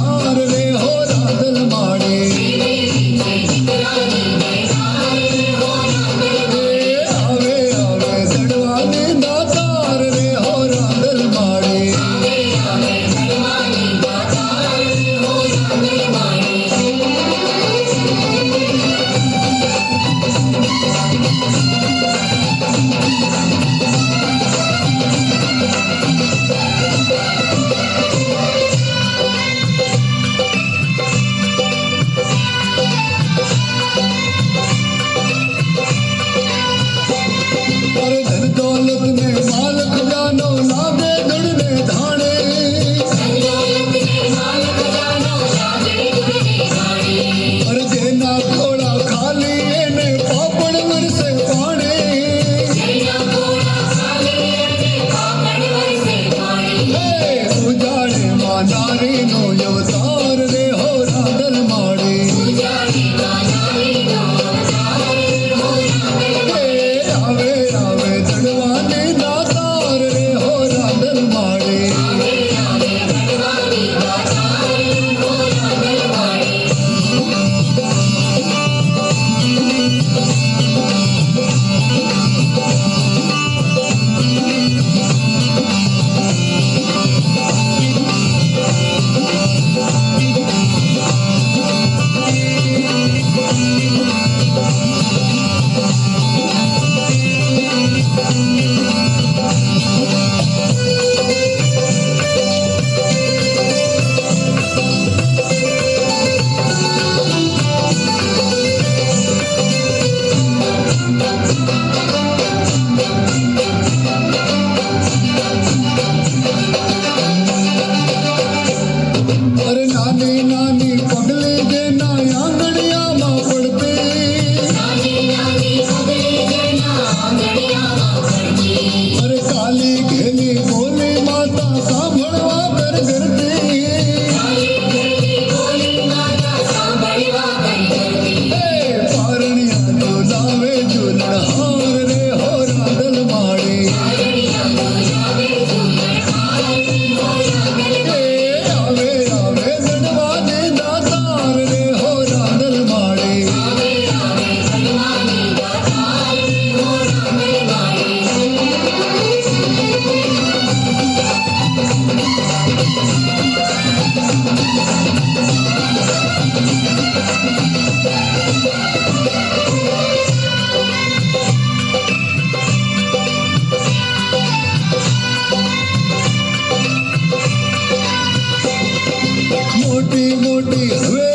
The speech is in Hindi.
तार रे हो रांदल माड़े आवे आवे दड़वानी दातार रे हो रांदल माड़े अरे धन दौलत में माल खजानो लागे दड़ने धाणे अरे देना घोड़ा खाली ने पापड़ वरसे पाणे उजाड़े मां नारी नो अवतार रे हो रांदल माड़े आवे आवे दड़वानी दातार रे हो रांदल माड़े अरे नानी नानी पगले देना आंगड़िया मां पड़ते अरे काली घेली बोली माता सांभळवा कर करते पारणिया तो लावे झूलण हार रे हो रांदल माड़े आवे आवे दड़वानी दातार रे हो रांदल माड़े मोटी मोटी हवे